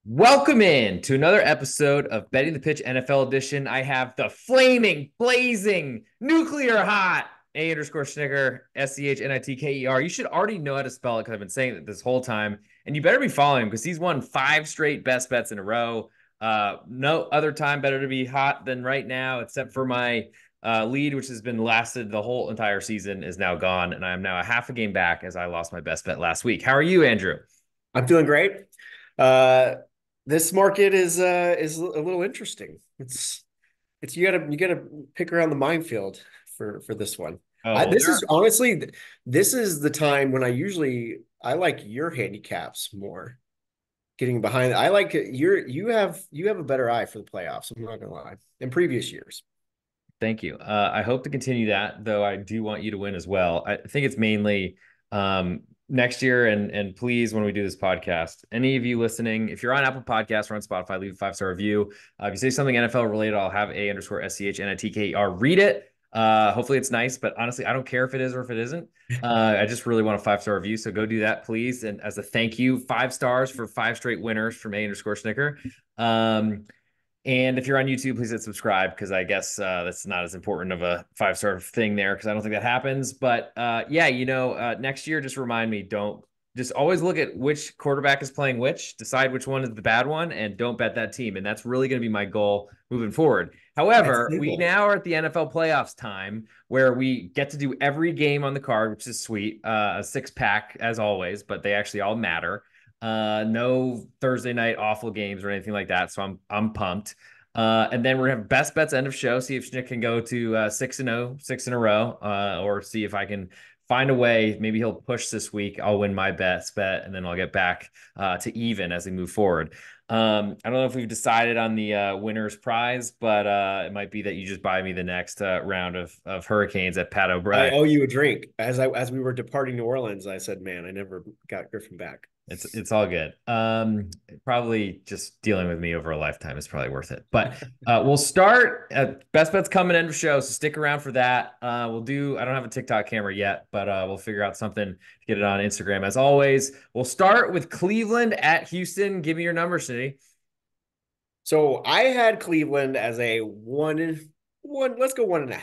Welcome in to another episode of Betting the Pitch NFL edition. I have the flaming, blazing, nuclear hot A_Schnicker, SCHNITKER. You should already know how to spell it because I've been saying it this whole time. And you better be following him because he's won 5 straight best bets in a row. No other time better to be hot than right now, except for my lead, which has been lasted the whole entire season, is now gone. And I am now a half a game back as I lost my best bet last week. How are you, Andrew? I'm feeling great. Uh, this market is a little interesting. It's you gotta pick around the minefield for this one. Oh, This is honestly this is the time when I like your handicaps more. Getting behind, I like you have a better eye for the playoffs. I'm not gonna lie. In previous years, Thank you. I hope to continue that, though I do want you to win as well. I think it's mainly next year, and please, when we do this podcast, any of you listening, if you're on Apple Podcasts or on Spotify, leave a 5-star review. If you say something NFL related, I'll have A_SCHNITKER read it. Hopefully it's nice, but honestly, I don't care if it is or if it isn't. I just really want a 5-star review, so go do that, please. And as a thank you, 5 stars for 5 straight winners from A_Schnicker. And if you're on YouTube, please hit subscribe because I guess that's not as important of a 5-star thing there because I don't think that happens. But yeah, next year, just remind me, don't just always look at which quarterback is playing which, decide which one is the bad one, and don't bet that team. And that's really going to be my goal moving forward. that's However, we simple. now are at the NFL playoffs time where we get to do every game on the card, which is sweet. A 6-pack as always, but they actually all matter. No Thursday night awful games or anything like that. So I'm pumped. And then we're gonna have best bets end of show. See if Schnick can go to 6-0, 6 in a row, or see if I can find a way. Maybe he'll push this week. I'll win my best bet, and then I'll get back to even as we move forward. I don't know if we've decided on the winner's prize, but it might be that you just buy me the next round of Hurricanes at Pat I O'Brien. owe you a drink. As we were departing New Orleans, I said, "Man, I never got Griffin back." It's all good. Probably just dealing with me over a lifetime is probably worth it. But we'll start at best bets coming end of show, so stick around for that. We'll do. I don't have a TikTok camera yet, but we'll figure out something to get it on Instagram. As always, we'll start with Cleveland at Houston. Give me your number, City. So I had Cleveland as a one. Let's go 1.5.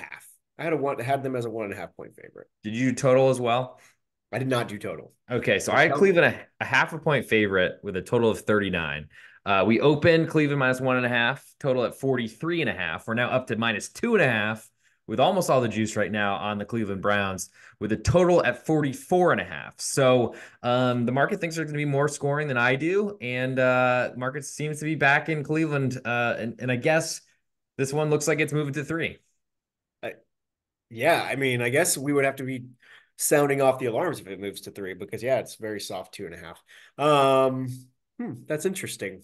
I had them as a 1.5 point favorite. Did you total as well? I did not do total. Okay, so So I had Cleveland a half a point favorite with a total of 39. We opened Cleveland -1.5, total at 43.5. We're now up to -2.5 with almost all the juice right now on the Cleveland Browns with a total at 44.5. So the market thinks there's going to be more scoring than I do, and market seems to be back in Cleveland. And I guess this one looks like it's moving to 3. I, yeah, I mean, I guess we would have to be sounding off the alarms if it moves to 3 because yeah, it's very soft 2.5. Um, that's interesting.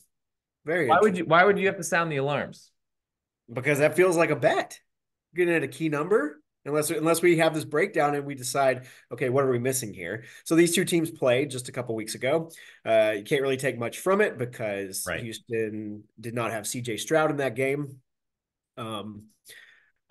Very interesting Why would you have to sound the alarms? because that feels like a bet. Getting at a key number. Unless we have this breakdown and we decide, okay, what are we missing here? So these two teams played just a couple weeks ago. You can't really take much from it because Right. Houston did not have CJ Stroud in that game. Um,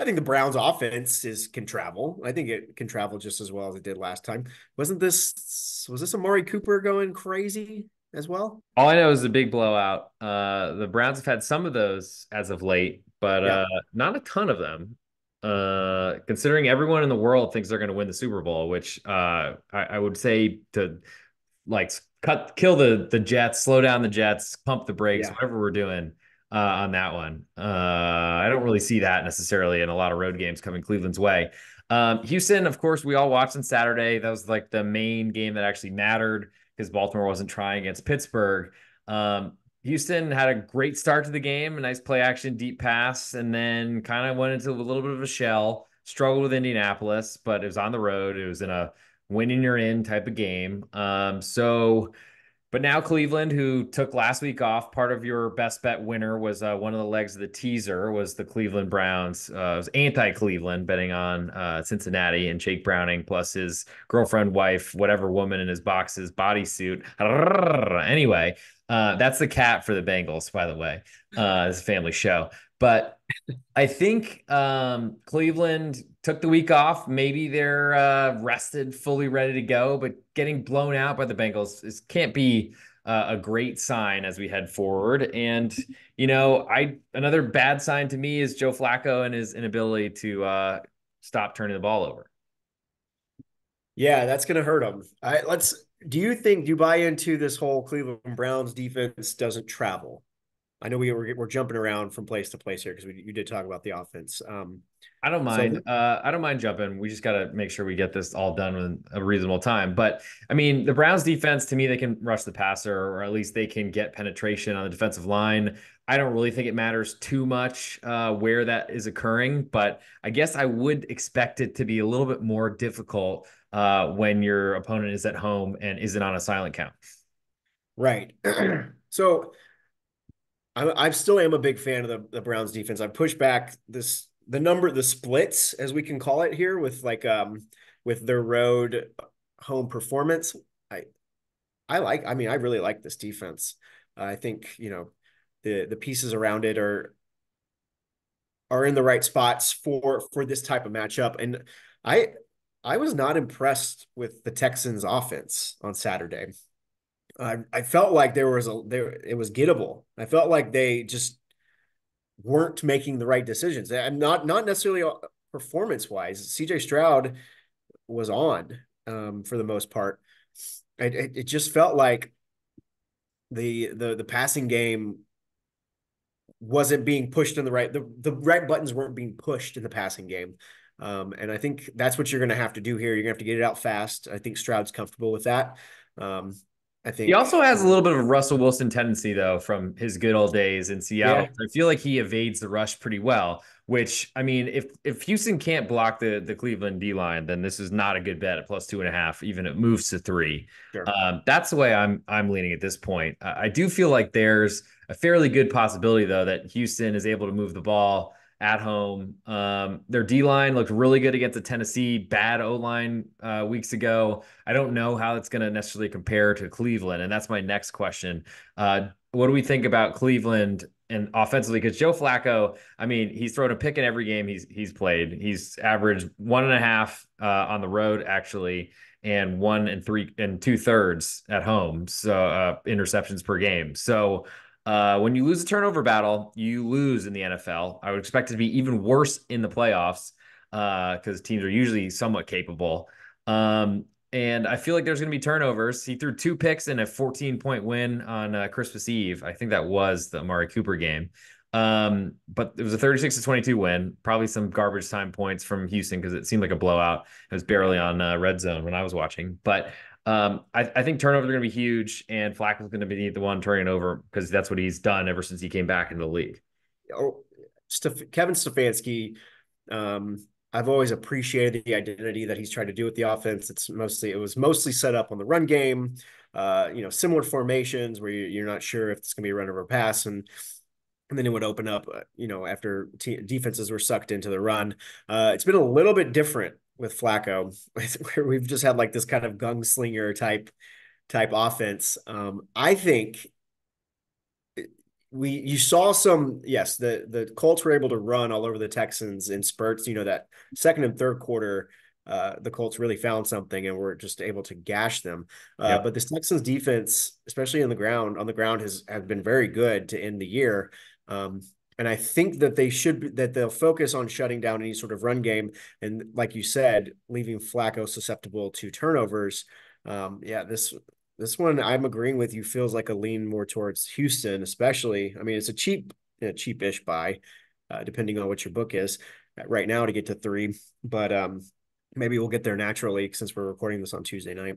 I think the Browns offense can travel. I think it can travel just as well as it did last time. Was this Amari Cooper going crazy as well? All I know is a big blowout. The Browns have had some of those as of late, but Yeah. not a ton of them. Considering everyone in the world thinks they're going to win the Super Bowl, which I would say to like kill the Jets, slow down the Jets, pump the brakes, Yeah. whatever we're doing on that one. I don't really see that necessarily in a lot of road games coming Cleveland's way. Houston, of course, we all watched on Saturday. That was like the main game that actually mattered because Baltimore wasn't trying against Pittsburgh. Houston had a great start to the game, a nice play action, deep pass, and then kind of went into a little bit of a shell. Struggled with Indianapolis, but it was on the road. It was in a winning you're in type of game. But now Cleveland, who took last week off, part of your best bet winner was one of the legs of the teaser was the Cleveland Browns. It was anti-Cleveland betting on Cincinnati and Jake Browning plus his girlfriend, wife, whatever woman in his box's bodysuit. Anyway, that's the cat for the Bengals, by the way. It's a family show. But I think Cleveland took the week off. Maybe they're rested, fully ready to go, but getting blown out by the Bengals can't be a great sign as we head forward. And I another bad sign to me is Joe Flacco and his inability to stop turning the ball over. Yeah, that's going to hurt them. Do you buy into this whole Cleveland Browns defense doesn't travel? I know we're jumping around from place to place here because you did talk about the offense. I don't So mind. I don't mind jumping. We just got to make sure we get this all done in a reasonable time. But I mean, the Browns defense, to me, they can rush the passer, or at least they can get penetration on the defensive line. I don't really think it matters too much where that is occurring, but I guess I would expect it to be a little bit more difficult when your opponent is at home and isn't on a silent count. right. So I still am a big fan of the Browns defense. I pushed back the splits, as we can call it here, with their road home performance. I I mean, I really like this defense. I think, the pieces around it are in the right spots for this type of matchup. And I I was not impressed with the Texans offense on Saturday. I felt like it was gettable. I felt like they just weren't making the right decisions. And not necessarily performance wise. CJ Stroud was on for the most part. It just felt like the passing game wasn't being pushed in the right buttons weren't being pushed in the passing game. And I think that's what you're going to have to do here. You're going to have to get it out fast. I think Stroud's comfortable with that. Um, I He also think, has a little bit of a Russell Wilson tendency, though, from his good old days in Seattle. yeah, I feel like he evades the rush pretty well. Which, I mean, if Houston can't block the Cleveland D line, then this is not a good bet at +2.5. Even if it moves to 3. sure. That's the way I'm leaning at this point. I do feel like there's a fairly good possibility, though, that Houston is able to move the ball at home. Their D line looked really good against the Tennessee bad O line weeks ago. I don't know how it's going to necessarily compare to Cleveland, and that's my next question. What do we think about Cleveland and offensively? Because Joe Flacco, I mean, he's thrown a pick in every game he's played. He's averaged 1.5 on the road actually, and 1 and 2/3 at home. So interceptions per game. So when you lose a turnover battle, you lose in the NFL. I would expect it to be even worse in the playoffs because teams are usually somewhat capable. And I feel like there's going to be turnovers. He threw 2 picks in a 14-point win on Christmas Eve. I think that was the Amari Cooper game. But it was a 36-22 win. Probably some garbage time points from Houston because it seemed like a blowout. It was barely on red zone when I was watching. But I think turnovers are going to be huge, and Flacco's going to be the one turning over because that's what he's done ever since he came back into the league. Oh, Kevin Stefanski, I've always appreciated the identity that he's tried to do with the offense. It was mostly set up on the run game, similar formations where you're not sure if it's going to be a run over pass, and then it would open up, after defenses were sucked into the run. It's been a little bit different with Flacco, where we've just had like this kind of gunslinger type offense. I think you saw some, yes, the Colts were able to run all over the Texans in spurts. That second and third quarter, the Colts really found something and were just able to gash them. Yep. But this Texans defense, especially on the ground has been very good to end the year. And I think that they'll focus on shutting down any sort of run game. And like you said, leaving Flacco susceptible to turnovers. This one I'm agreeing with you feels like a lean more towards Houston, especially. I mean, it's a cheapish buy, depending on what your book is right now to get to 3. But maybe we'll get there naturally since we're recording this on Tuesday night.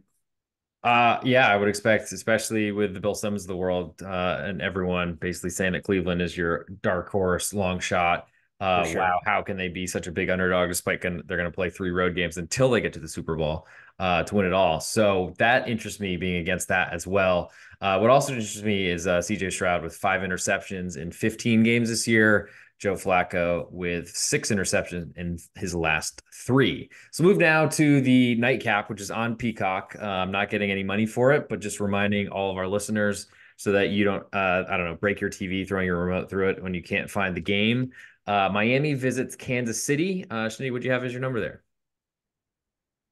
Yeah, I would expect, especially with the Bill Simmons of the world, and everyone basically saying that Cleveland is your dark horse long shot. For Wow, sure. how can they be such a big underdog despite they're going to play 3 road games until they get to the Super Bowl to win it all? So that interests me being against that as well. What also interests me is CJ Stroud with 5 interceptions in 15 games this year. Joe Flacco with 6 interceptions in his last 3. So move now to the nightcap, which is on Peacock. I'm not getting any money for it, but just reminding all of our listeners so that you don't, I don't know, break your TV throwing your remote through it when you can't find the game. Miami visits Kansas City. Shanee, what do you have as your number there?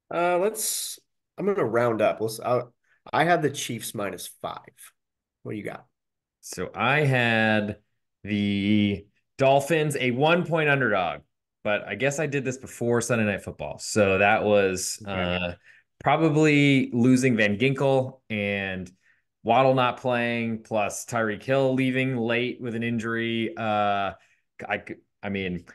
I'm going to round up. I have the Chiefs -5. What do you got? So I had the Dolphins a 1 point underdog, but I guess I did this before Sunday Night Football. So that was Okay. probably losing Van Ginkel and Waddle not playing, plus Tyreek Hill leaving late with an injury. I mean,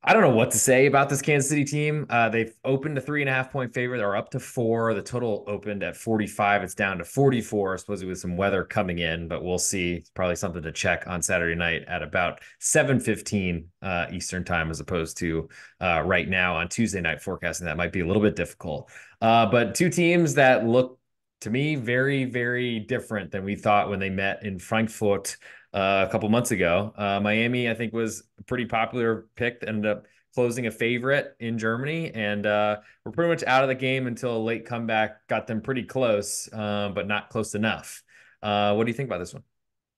I don't know what to say about this Kansas City team. They've opened a 3.5 point favorite, or up to four. The total opened at 45. It's down to 44, supposedly with some weather coming in, but we'll see. It's probably something to check on Saturday night at about 7:15 Eastern time, as opposed to right now on Tuesday night forecasting. That might be a little bit difficult. But two teams that look to me very, very different than we thought when they met in Frankfurt a couple months ago. Miami, I think, was a pretty popular pick, ended up closing a favorite in Germany, and we're pretty much out of the game until a late comeback got them pretty close, but not close enough. What do you think about this one?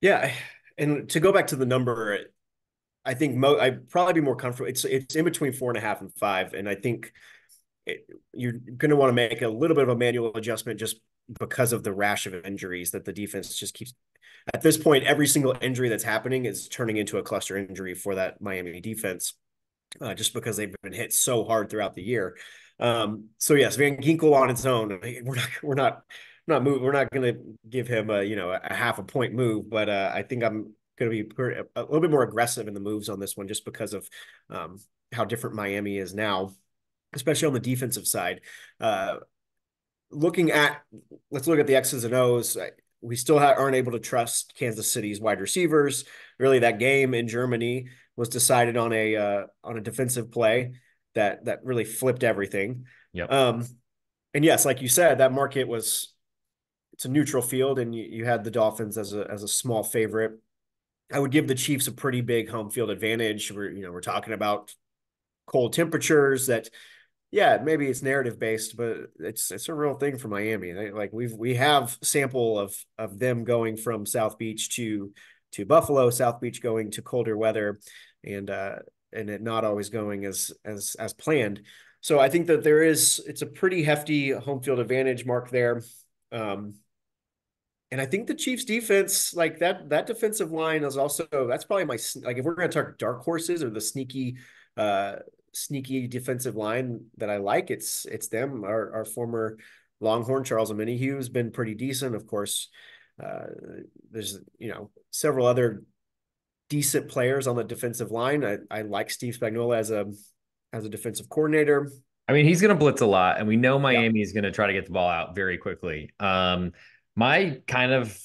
Yeah, and to go back to the number, I think I'd probably be more comfortable. It's in between 4.5 and 5, and I think you're going to want to make a little bit of a manual adjustment just because of the rash of injuries that the defense just keeps. At this point, every single injury that's happening is turning into a cluster injury for that Miami defense, just because they've been hit so hard throughout the year. So yes, Van Ginkel on its own, we're not going to give him a half a point move, but I think I'm going to be a little bit more aggressive in the moves on this one, just because of how different Miami is now, especially on the defensive side. Uh, looking at Let's look at the X's and O's. We still aren't able to trust Kansas City's wide receivers. Really, that game in Germany was decided on a defensive play that really flipped everything. Yep. Um, and yes, like you said, that market was it's a neutral field, and you had the Dolphins as a small favorite. I would give the Chiefs a pretty big home field advantage. We're talking about cold temperatures that, yeah, maybe it's narrative based, but it's a real thing for Miami. Like we have sample of them going from South Beach to Buffalo, South Beach going to colder weather, and it not always going as planned. So I think that it's a pretty hefty home field advantage mark there. Um, and I think the Chiefs defense, like that defensive line is also, that's probably like, if we're going to talk dark horses or the uh, sneaky defensive line that I like, it's them. Our former Longhorn Charles Omenihu has been pretty decent. Of course, uh, there's several other decent players on the defensive line. I like Steve Spagnuolo as a defensive coordinator. I mean, he's going to blitz a lot, and we know Yeah. Miami is going to try to get the ball out very quickly. My kind of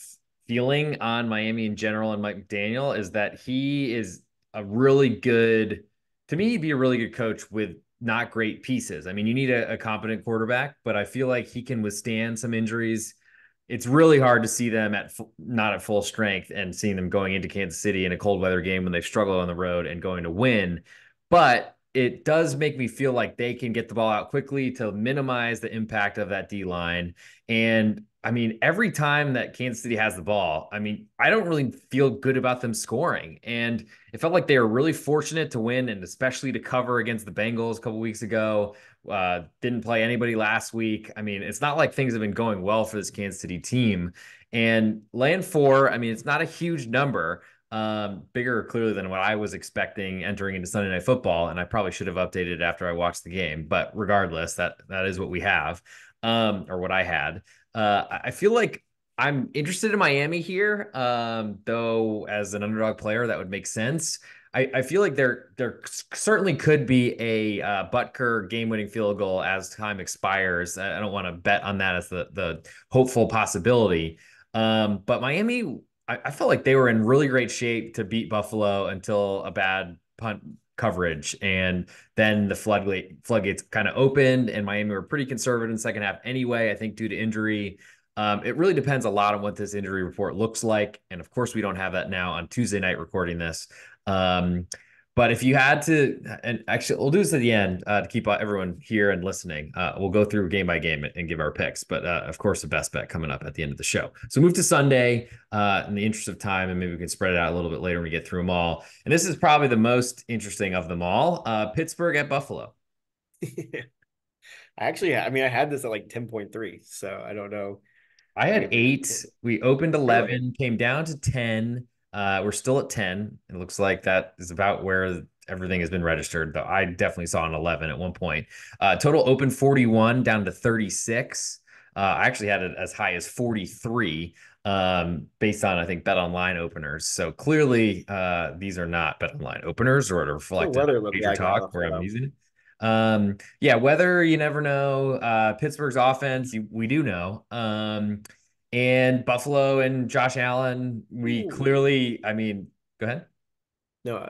feeling on Miami in general and Mike McDaniel is that he is a really good, to me, he'd be a really good coach with not great pieces. I mean, you need a competent quarterback, but I feel like he can withstand some injuries. It's really hard to see them not at full strength and seeing them going into Kansas City in a cold weather game when they've struggled on the road and going to win. But it does make me feel like they can get the ball out quickly to minimize the impact of that D line. And I mean, every time that Kansas City has the ball, I mean, I don't really feel good about them scoring. And it felt like they were really fortunate to win, and especially to cover against the Bengals a couple weeks ago. Didn't play anybody last week. I mean, it's not like things have been going well for this Kansas City team. And laying four, I mean, it's not a huge number, bigger clearly than what I was expecting entering into Sunday Night Football, and I probably should have updated it after I watched the game. But regardless, that is what we have, or what I had. I feel like I'm interested in Miami here, though as an underdog player, that would make sense. I feel like there certainly could be a Butker game-winning field goal as time expires. I don't want to bet on that as the hopeful possibility. But Miami, I felt like they were in really great shape to beat Buffalo until a bad punt coverage, and then the floodgates kind of opened, and Miami were pretty conservative in the second half anyway. I think due to injury. It really depends a lot on what this injury report looks like, and of course, we don't have that now on Tuesday night recording this. Um, but if you had to, and actually, we'll do this at the end to keep everyone here and listening. We'll go through game by game and give our picks. But of course, the best bet coming up at the end of the show. So move to Sunday in the interest of time, and maybe we can spread it out a little bit later when we get through them all. And this is probably the most interesting of them all: Pittsburgh at Buffalo. I actually, I mean, I had this at like 10.3, so I don't know. I had eight. We opened Really? 11, came down to 10. We're still at 10. It looks like that is about where everything has been registered, though I definitely saw an 11 at one point. Total open 41 down to 36. I actually had it as high as 43 based on, I think, Bet Online openers. So clearly, these are not Bet Online openers or The reflected weather looked Wager like in Talk where I'm Buffalo. using it. Yeah, weather, you never know. Pittsburgh's offense, we do know. And Buffalo and Josh Allen, we Ooh. clearly, I mean, go ahead. No,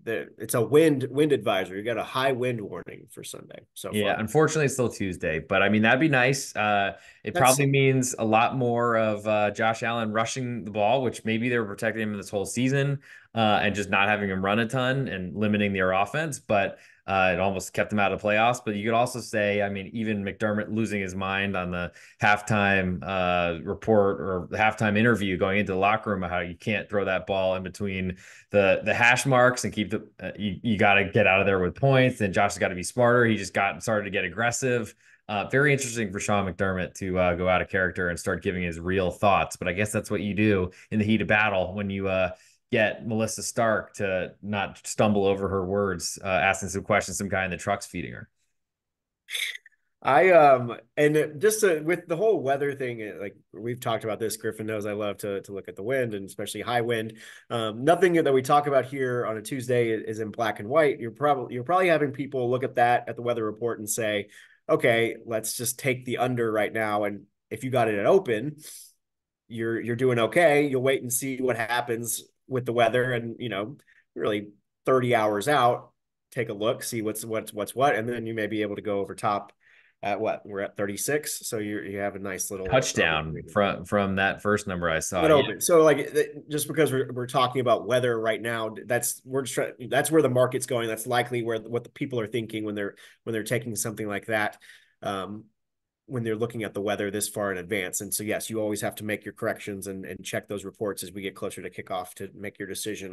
it's a wind advisory. You got a high wind warning for Sunday so Yeah, far. unfortunately, it's still Tuesday, but I mean, that'd be nice. It That's probably means a lot more of Josh Allen rushing the ball, which maybe they were protecting him this whole season and just not having him run a ton and limiting their offense. But it almost kept them out of playoffs. But you could also say, I mean, even McDermott losing his mind on the halftime report or the halftime interview going into the locker room, how you can't throw that ball in between the hash marks and keep the you got to get out of there with points. And Josh has got to be smarter. He just got started to get aggressive. Very interesting for Sean McDermott to go out of character and start giving his real thoughts. But I guess that's what you do in the heat of battle when you get Melissa Stark to not stumble over her words, asking some questions, some guy in the truck's feeding her. and just with the whole weather thing, like we've talked about this, Griffin knows I love to look at the wind and especially high wind. Nothing that we talk about here on a Tuesday is in black and white. You're probably having people look at that at the weather report and say, okay, let's just take the under right now. And if you got it at open, you're doing okay. You'll wait and see what happens with the weather, and really 30 hours out, take a look, see what's what, and then you may be able to go over top at what we're at 36. So you have a nice little Touchdown from that first number I saw. that Yeah. open. So like just because we're talking about weather right now, that's where the market's going. That's likely where what the people are thinking when they're taking something like that. Um, when they're looking at the weather this far in advance. And so, yes, you always have to make your corrections and check those reports as we get closer to kickoff to make your decision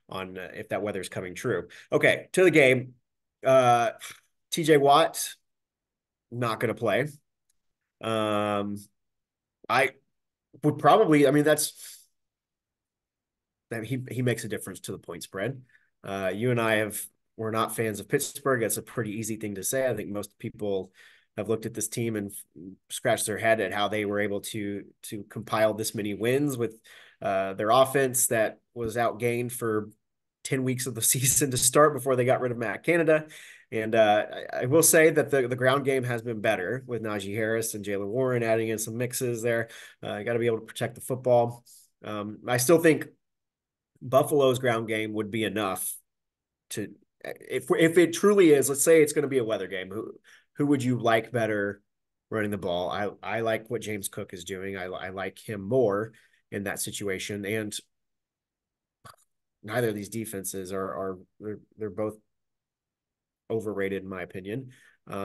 on if that weather's coming true. Okay, to the game. TJ Watt, not going to play. I would probably, I mean, he makes a difference to the point spread. You and I we're not fans of Pittsburgh. That's a pretty easy thing to say. I think most people have looked at this team and scratched their head at how they were able to compile this many wins with their offense that was outgained for 10 weeks of the season to start before they got rid of Matt Canada. And I will say that the ground game has been better with Najee Harris and Jalen Warren adding in some mixes there. You got to be able to protect the football. I still think Buffalo's ground game would be enough to if it truly is. Let's say it's going to be a weather game. Who would you like better running the ball? I like what James Cook is doing. I like him more in that situation. And neither of these defenses are they're both overrated in my opinion. But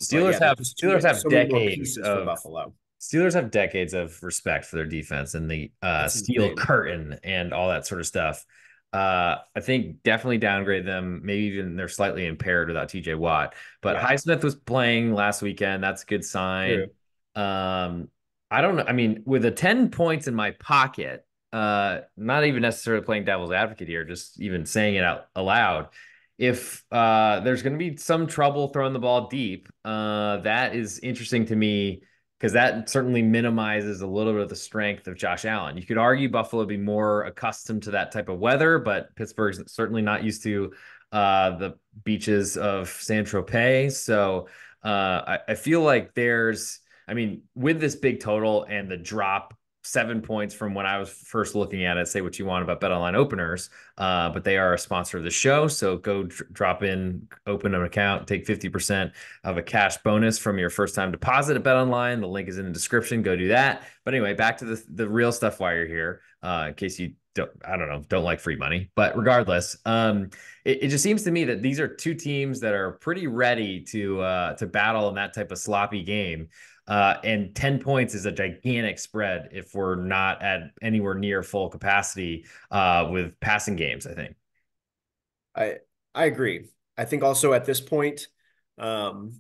Steelers yeah, there's have just Steelers have so many more decades pieces for of Buffalo. Steelers have decades of respect for their defense and the It's steel insane. curtain and all that sort of stuff. I think definitely downgrade them. Maybe even they're slightly impaired without TJ Watt. But Yeah, Highsmith was playing last weekend. That's a good sign. true. Um, I don't know. I mean, with the 10 points in my pocket, not even necessarily playing devil's advocate here, just even saying it out aloud. If there's going to be some trouble throwing the ball deep, that is interesting to me because that certainly minimizes a little bit of the strength of Josh Allen. You could argue Buffalo would be more accustomed to that type of weather, but Pittsburgh's certainly not used to the beaches of San Tropez. So I feel like I mean, with this big total and the drop 7 points from when I was first looking at it, say what you want about Bet Online openers, but they are a sponsor of the show. So go drop in, open an account, take 50% of a cash bonus from your first time deposit at Bet Online. The link is in the description. Go do that. But anyway, back to the real stuff while you're here, in case you don't, I don't know, don't like free money. But regardless, it just seems to me that these are two teams that are pretty ready to battle in that type of sloppy game. And 10 points is a gigantic spread if we're not at anywhere near full capacity with passing games, I think. I I agree. I think also at this point, um,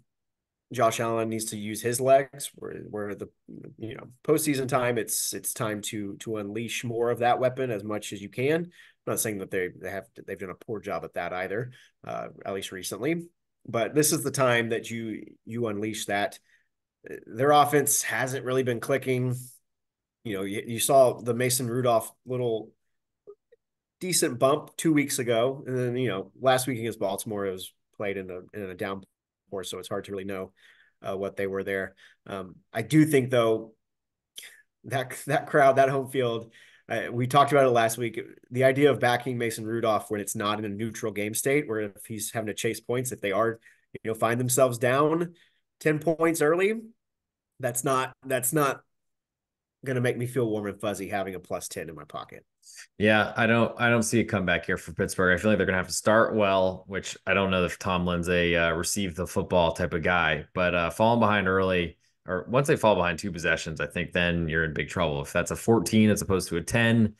Josh Allen needs to use his legs. Where the postseason time, it's time to unleash more of that weapon as much as you can. I'm not saying that they've done a poor job at that either, at least recently. But this is the time that you unleash that. Their offense hasn't really been clicking. You saw the Mason Rudolph little decent bump 2 weeks ago, and then last week against Baltimore, it was played in a downpour, so it's hard to really know what they were there. I do think though that crowd, that home field, we talked about it last week. The idea of backing Mason Rudolph when it's not in a neutral game state, where if he's having to chase points, if they are find themselves down 10 points early, that's not going to make me feel warm and fuzzy having a +10 in my pocket. Yeah, I don't see a comeback here for Pittsburgh. I feel like they're gonna have to start well, which I don't know if Tomlin's a receive the football type of guy, but falling behind early, or once they fall behind 2 possessions, I think then you're in big trouble. If that's a 14 as opposed to a 10,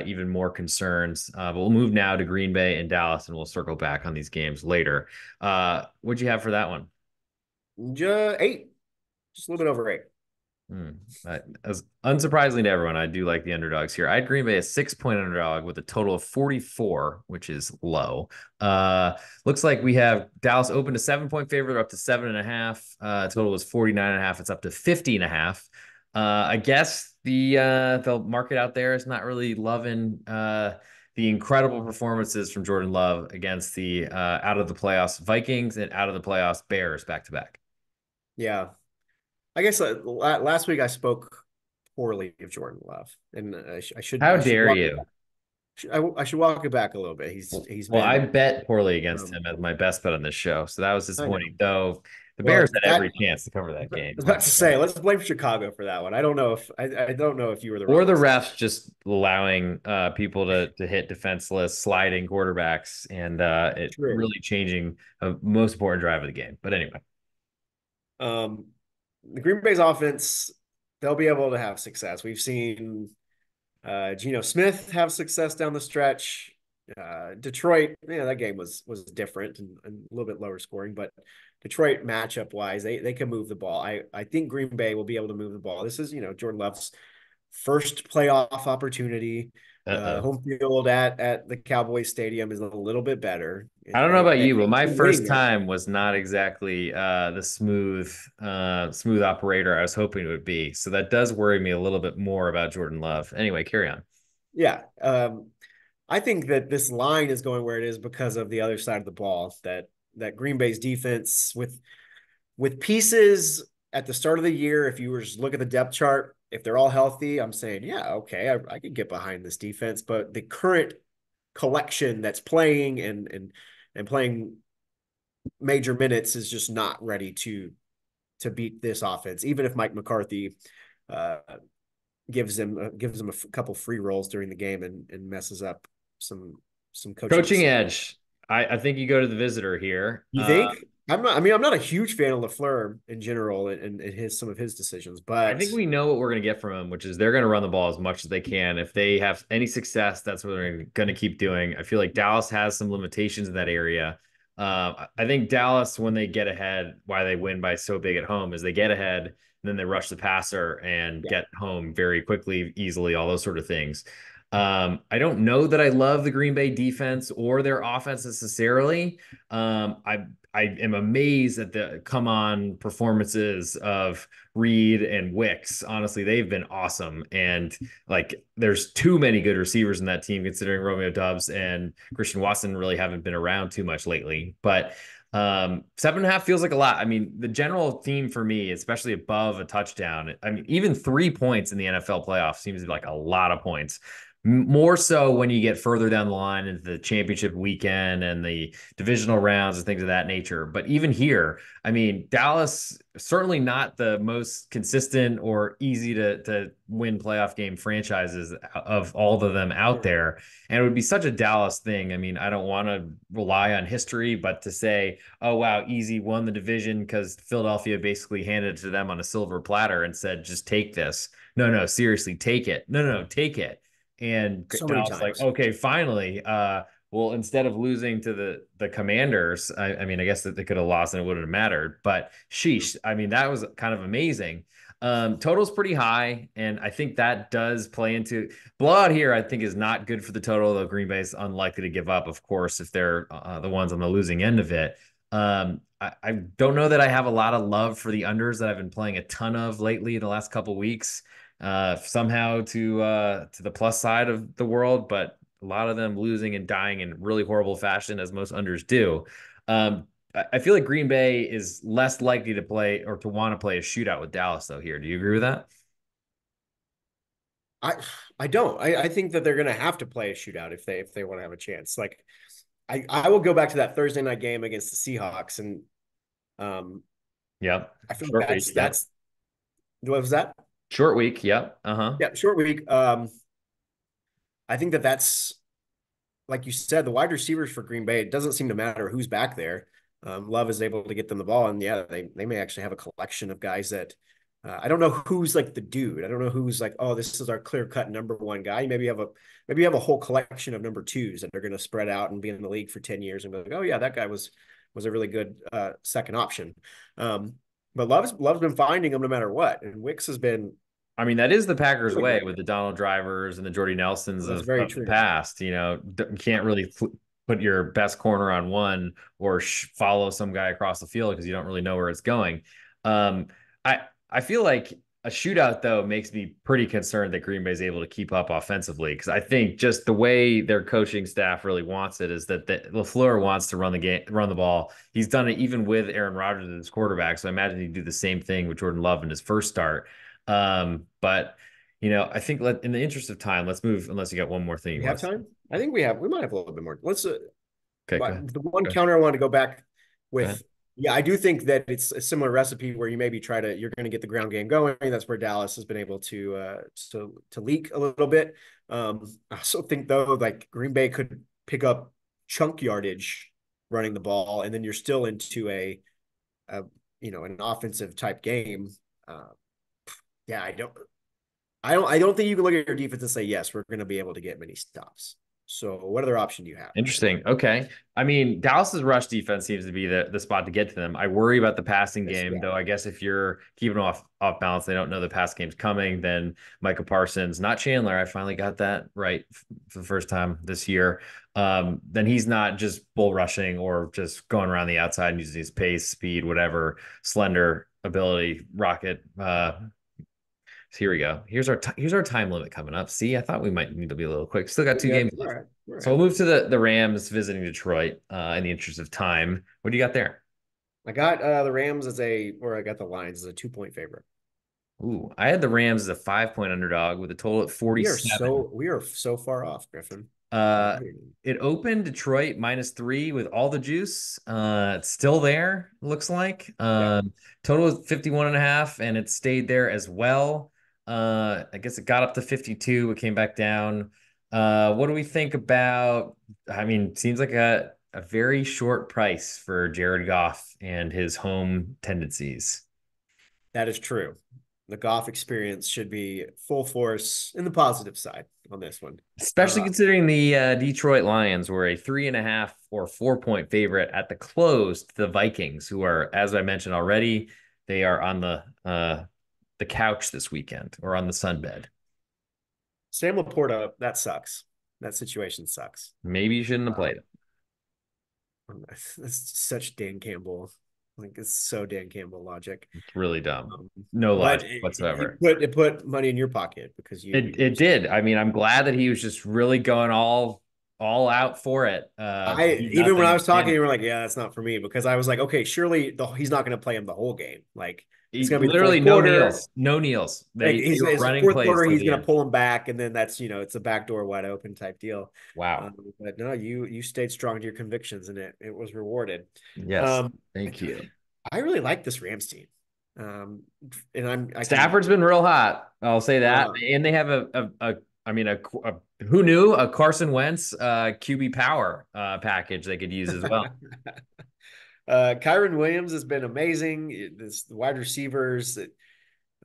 even more concerns. But we'll move now to Green Bay and Dallas, and we'll circle back on these games later. What'd you have for that one? Just 8, just a little bit over 8. As unsurprisingly to everyone, I do like the underdogs here. I had Green Bay a 6-point underdog with a total of 44, which is low. Looks like we have Dallas open to 7-point favorite. They're up to 7.5. Total was 49.5. It's up to 50.5. I guess the market out there is not really loving the incredible performances from Jordan Love against the out of the playoffs Vikings and out of the playoffs Bears back to back. Yeah. I guess last week I spoke poorly of Jordan Love, and I should How I should dare walk it you? back. I should walk it back a little bit. He's Well, I been bet poorly against um, him as my best bet on this show, so that was I know. disappointing. Though the Bears Well, had that every chance to cover I that game. was My about to say, God. let's blame Chicago for that one. I don't know if you were the Or wrong the one. refs just allowing people to hit defenseless sliding quarterbacks and it True. really changing a most important drive of the game. But anyway, Um, the Green Bay's offense, they'll be able to have success. We've seen Geno Smith have success down the stretch. Detroit, that game was different and a little bit lower scoring, but Detroit matchup wise, they can move the ball. I think Green Bay will be able to move the ball. This is Jordan Love's first playoff opportunity. uh-oh. Home field at the Cowboys Stadium is a little bit better. I don't know about They you, but my been winning first there. time was not exactly the smooth operator I was hoping it would be. So that does worry me a little bit more about Jordan Love. Anyway, carry on. Yeah. I think that this line is going where it is because of the other side of the ball. That Green Bay's defense with pieces at the start of the year, if you were just look at the depth chart, if they're all healthy, I'm saying, yeah, okay, I could get behind this defense. But the current collection that's playing and playing major minutes is just not ready to beat this offense. Even if Mike McCarthy uh, gives him a couple free rolls during the game and messes up some coaching Coaching decisions. edge. I think you go to the visitor here. You think? I'm not. I mean, I'm not a huge fan of Lafleur in general and some of his decisions, I but think we know what we're going to get from them, which is they're going to run the ball as much as they can. If they have any success, that's what they're going to keep doing. I feel like Dallas has some limitations in that area. I think Dallas, when they get ahead, why they win by so big at home is they get ahead and then they rush the passer and yeah, get home very quickly, easily, all those sort of things. I don't know that I love the Green Bay defense or their offense necessarily. I am amazed at the come on performances of Reed and Wicks. Honestly, they've been awesome. And like, there's too many good receivers in that team, considering Romeo Dubs and Christian Watson really haven't been around too much lately. But 7.5 feels like a lot. I mean, the general theme for me, especially above a touchdown, I mean, even 3 points in the NFL playoffs seems like a lot of points. More so when you get further down the line into the championship weekend and the divisional rounds and things of that nature. But even here, I mean, Dallas certainly not the most consistent or easy to win playoff game franchises of all of them out yeah. there. And it would be such a Dallas thing. I mean, I don't want to rely on history, but to say, oh, wow, easy won the division because Philadelphia basically handed it to them on a silver platter and said, just take this. No, no, seriously, take it. No, no, no, take it. And So many Dallas like, times. okay, finally. Well, instead of losing to the Commanders, I mean, I guess that they could have lost and it wouldn't have mattered. But sheesh, I mean, that was kind of amazing. Total's pretty high, and I think that does play into blowout here. I think is not good for the total, though Green Bay's unlikely to give up, of course, if they're the ones on the losing end of it. I don't know that I have a lot of love for the unders that I've been playing a ton of lately in the last couple weeks. Somehow to the plus side of the world, but a lot of them losing and dying in really horrible fashion, as most unders do. I feel like Green Bay is less likely to play or to want to play a shootout with Dallas, though. Here, do you agree with that? I I don't. I think that they're going to have to play a shootout if they want to have a chance. Like I will go back to that Thursday night game against the Seahawks, and um, Yep. I feel like Short week. Yep. that's what was that? Short week. Yep. Uh-huh. Yeah, short week. I think that that's like you said, the wide receivers for Green Bay. It doesn't seem to matter who's back there. Love is able to get them the ball, and yeah, they may actually have a collection of guys that I don't know who's like the dude. I don't know who's like, oh, this is our clear cut number one guy. Maybe you have a whole collection of number twos that are going to spread out and be in the league for 10 years and be like, oh yeah, that guy was a really good second option. But Love's been finding them no matter what, and Wicks has been I mean, that is the Packers doing way great. with the Donald Drivers and the Jordy Nelsons That's very of the true. past. You can't really put your best corner on one or follow some guy across the field because you don't really know where it's going. Um, I feel like a shootout though makes me pretty concerned that Green Bay is able to keep up offensively because I think just the way their coaching staff really wants it is that LaFleur wants to run the game, run the ball. He's done it even with Aaron Rodgers as quarterback, so I imagine he'd do the same thing with Jordan Love in his first start. But I think in the interest of time, let's move. Unless you got one more thing you We want have to say. time. I think we might have a little bit more. Let's Okay, go but ahead. the one Go ahead. counter I want to go back Go ahead. with, yeah, I do think that it's a similar recipe where you maybe you're going to get the ground game going. That's where Dallas has been able to leak a little bit. I also think though, like Green Bay could pick up chunk yardage running the ball, and then you're still into a an offensive type game. Uh, yeah, I don't think you can look at your defense and say yes, we're going to be able to get many stops. So, what other option do you have? Interesting. Okay. I mean, Dallas's rush defense seems to be the spot to get to them. I worry about the passing game, Yeah, though. I guess if you're keeping them off balance, they don't know the pass game's coming. Then Micah Parsons, not Chandler. I finally got that right for the first time this year. Then he's not just bull rushing or just going around the outside and using his pace, speed, whatever, slender ability, rocket. So here we go. Here's our time limit coming up. See, I thought we might need to be a little quick. Still got two yeah, games all left. right, all So right. we'll move to the Rams visiting Detroit in the interest of time. What do you got there? I got the Rams or I got the Lions as a 2 point favorite. Ooh, I had the Rams as a 5 point underdog with a total at 47. We are so far off, Griffin. Uh, it opened Detroit -3 with all the juice. It's still there, looks like. Yeah, Total is 51 and a half, and it stayed there as well. I guess it got up to 52. It came back down. What do we think about? I mean, seems like a very short price for Jared Goff and his home tendencies. that is true. The golf experience should be full force in the positive side on this one. Especially considering the Detroit Lions were a 3.5 or 4 point favorite at the close to the Vikings, who are, as I mentioned already, they are on the couch this weekend or on the sunbed. Sam Laporta, that sucks. That situation sucks. Maybe you shouldn't have played Um, it. that's such Dan Campbell. Like it's so Dan Campbell logic. It's really dumb. Um, No but logic whatsoever. it put money in your pocket because It did. I mean, I'm glad that he was just really going all out for it. even when I Nothing. was talking, And you were like, yeah, that's not for me because I was like, okay, surely he's not going to play him the whole game. Like it's going to be the literally fourth no quarter. kneels. No kneels. Like They were it's the running fourth plays quarter, till he's the going to end. pull him back, and then that's it's a backdoor wide open type deal. Wow. But no, you stayed strong to your convictions, and it was rewarded. Yes. Um, Thank you. I really like this Rams team. And I can Stafford's been real hot. I'll say that. uh, And they have I mean, who knew a Carson Wentz QB power package they could use as well. Kyron Williams has been amazing. The wide receivers,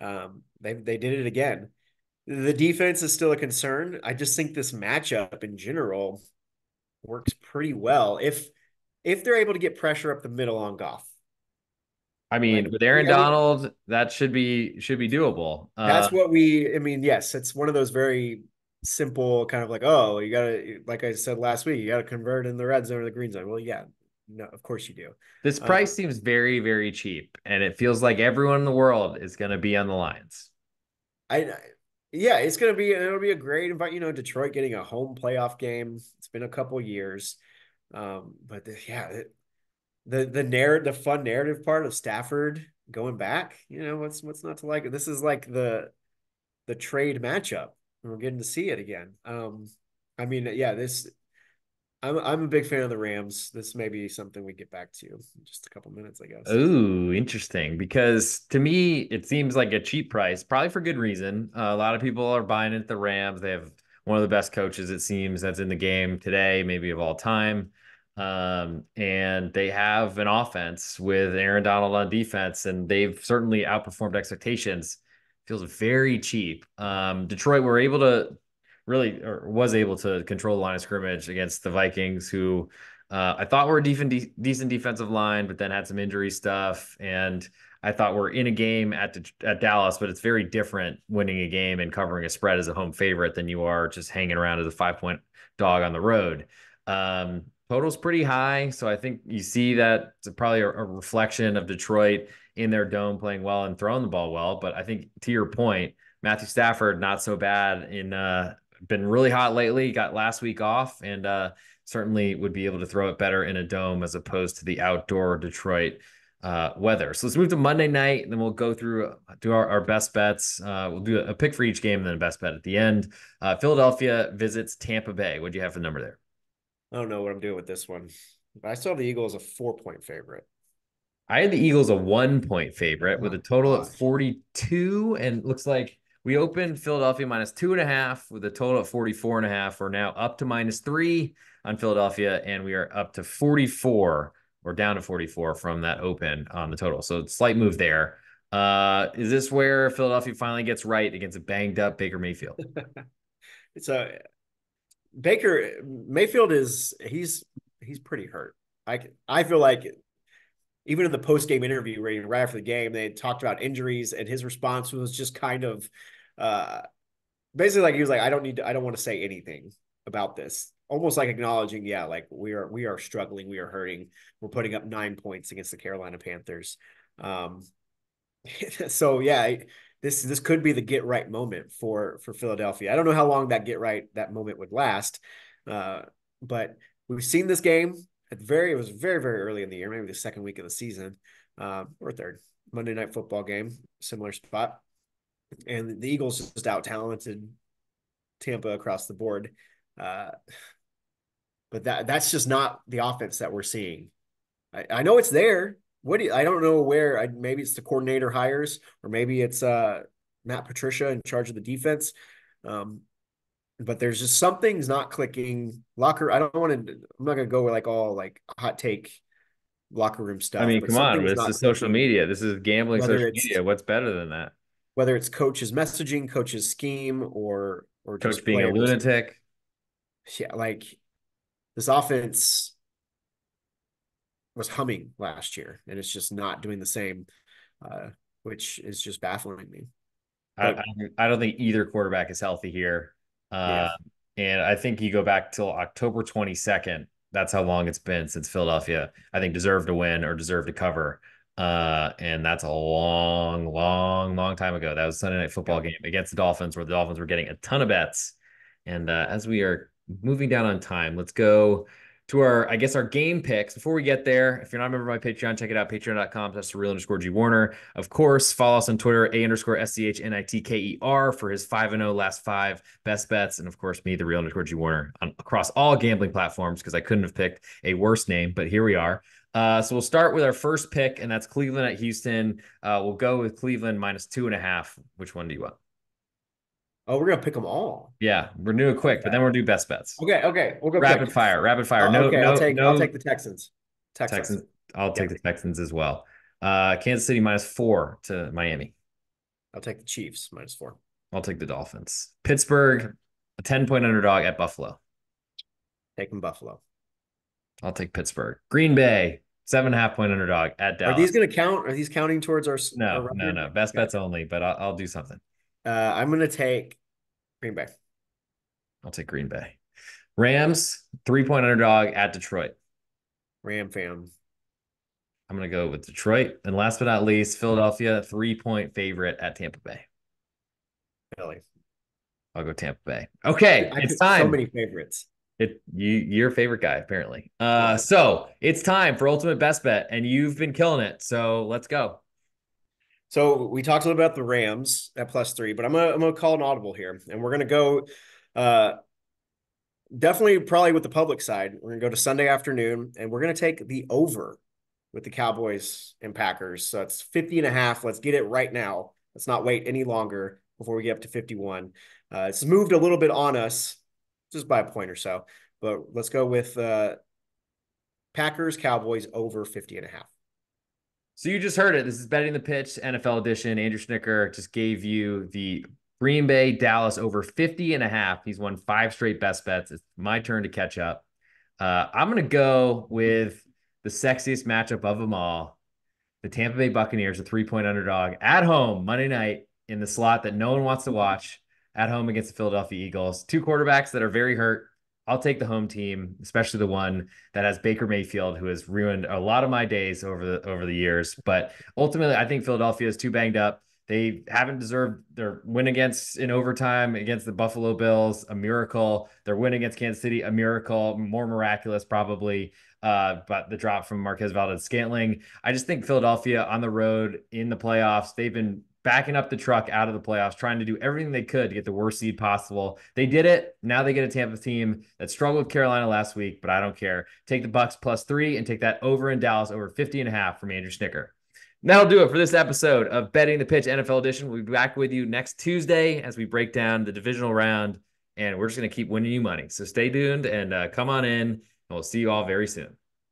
they did it again. The defense is still a concern. I just think this matchup in general, works pretty well if they're able to get pressure up the middle on Goff. I mean, Like with Aaron every Donald, that should be doable. that's what we. I mean, yes, it's one of those very simple kind of like, oh, you gotta, like I said last week, you gotta convert in the red zone or the green zone. Well, yeah, no, of course you do. This price seems very, very cheap, and it feels like everyone in the world is going to be on the Lions. I yeah, it'll be a great invite. Detroit getting a home playoff game. It's been a couple years, but yeah, the fun narrative part of Stafford going back. What's not to like? This is like the trade matchup, and we're getting to see it again. I mean, yeah, this I'm a big fan of the Rams. This may be something we get back to in just a couple minutes, I guess. Ooh, interesting. Because to me, it seems like a cheap price, probably for good reason. A lot of people are buying into the Rams. They have one of the best coaches, it seems, that's in the game today, maybe of all time. And they have an offense with Aaron Donald on defense, and they've certainly outperformed expectations. Feels very cheap. Detroit were able to really, or was able to control the line of scrimmage against the Vikings, who I thought were a decent defensive line, but then had some injury stuff. And I thought we're in a game at Dallas, but it's very different winning a game and covering a spread as a home favorite than you are just hanging around as a 5 point dog on the road. Total's pretty high, so I think you see that it's probably a reflection of Detroit in their dome playing well and throwing the ball well. But I think to your point, Matthew Stafford not so bad in been really hot lately. Got last week off and certainly would be able to throw it better in a dome as opposed to the outdoor Detroit weather. So let's move to Monday night, and then we'll go through do our best bets. We'll do a pick for each game, and then a best bet at the end. Philadelphia visits Tampa Bay. What do you have for the number there? I don't know what I'm doing with this one, but I still have the Eagles a 4 point favorite. I had the Eagles a 1 point favorite with a Oh total at gosh. 42, and it looks like we opened Philadelphia -2.5 with a total at 44.5. We're now up to -3 on Philadelphia, and we are up to 44 or down to 44 from that open on the total. So slight move there. Is this where Philadelphia finally gets right against a banged up Baker Mayfield? It's a Baker Mayfield is he's pretty hurt. I feel like even in the post game interview right after the game, they talked about injuries, and his response was just kind of uh, basically like he was like, I don't want to say anything about this. Almost like acknowledging, yeah, like we are struggling, we are hurting, we're putting up 9 points against the Carolina Panthers. Um, so yeah, this could be the get right moment for Philadelphia. I don't know how long that moment would last, uh, but we've seen this game it was very very early in the year, maybe the second week of the season, or third Monday Night Football game, similar spot, and the Eagles just out talented Tampa across the board. Uh, but that's just not the offense that we're seeing. I know it's there. I don't know where. Maybe it's the coordinator hires, or maybe it's Matt Patricia in charge of the defense. Um, but there's just something's not clicking. I don't want to. I'm not gonna go with like all like hot take locker room I stuff, mean, but come on, something's this not is social clicking. media. This is gambling Whether social it's media. What's better than that? whether it's coach's messaging, coach's scheme, or Coach just being a players. lunatic. Yeah, like this offense was humming last year, and it's just not doing the same, uh, which is just baffling me. I, But I I don't think either quarterback is healthy here. yeah, And I think you go back till October 22nd. That's how long it's been since Philadelphia, I think, deserved to win or deserved to cover. And that's a long, long, long time ago. That was a Sunday Night Football yeah. game against the Dolphins, where the Dolphins were getting a ton of bets. And as we are moving down on time, let's go to I guess, our game picks. Before we get there, if you're not a member of my Patreon, check it out, patreon.com. That's the real_G Warner. Of course, follow us on Twitter, _SCHNITKER for his 5-0 last five best bets. And of course, me, the real_G Warner, across all gambling platforms, because I couldn't have picked a worse name, but here we are. So we'll start with our first pick, and that's Cleveland at Houston. We'll go with Cleveland -2.5. Which one do you want? Oh, we're gonna pick them all. Yeah, we're doing it quick, but Okay. then we'll do best bets. Okay. We'll go Rapid quick. fire, rapid fire. No, Okay, no, I'll no take the Texans. Texans. Texans. I'll Yeah, take the Texans as well. Kansas City -4 to Miami. I'll take the Chiefs -4. I'll take the Dolphins. Pittsburgh, a 10 point underdog at Buffalo. Taking Buffalo. I'll take Pittsburgh. Green Bay, 7.5 point underdog at Are these Dallas. going to count? Are these counting towards our No, no, record? no. Best bets Gotcha. only, but I'll do something. I'm going to take Green Bay. I'll take Green Bay. Rams, 3 point underdog at Detroit. Ram fan. I'm going to go with Detroit. And last but not least, Philadelphia, 3 point favorite at Tampa Bay. Philly. I'll go Tampa Bay. Okay, I it's picked so time. many favorites. Your favorite guy, apparently. Yeah. So it's time for Ultimate Best Bet, and you've been killing it. So let's go. So we talked a little about the Rams at +3, but I'm gonna call an audible here, and we're gonna go definitely probably with the public side. We're gonna go to Sunday afternoon, and we're gonna take the over with the Cowboys and Packers. So it's 50.5. Let's get it right now. Let's not wait any longer before we get up to 51. It's moved a little bit on us, just by a point or so, but let's go with Packers Cowboys over 50.5. So you just heard it. This is Betting the Pitch, NFL edition. Andrew Schnicker just gave you the Green Bay Dallas over 50.5. He's won 5 straight best bets. It's my turn to catch up. I'm going to go with the sexiest matchup of them all. The Tampa Bay Buccaneers, a 3 point underdog at home Monday night in the slot that no one wants to watch at home against the Philadelphia Eagles. Two quarterbacks that are very hurt. I'll take the home team, especially the one that has Baker Mayfield, who has ruined a lot of my days over the years. But ultimately, I think Philadelphia is too banged up. They haven't deserved their win against in overtime against the Buffalo Bills, a miracle. Their win against Kansas City, a miracle, more miraculous probably. But the drop from Marquez Valdez-Scantling, I just think Philadelphia on the road in the playoffs, they've been backing up the truck out of the playoffs, trying to do everything they could to get the worst seed possible. They did it. Now they get a Tampa team that struggled with Carolina last week, but I don't care. Take the Bucks +3 and take that over in Dallas over 50.5 from Andrew Schnicker. That'll do it for this episode of Betting the Pitch NFL Edition. We'll be back with you next Tuesday as we break down the divisional round, and we're just going to keep winning you money. So stay tuned and come on in, and we'll see you all very soon.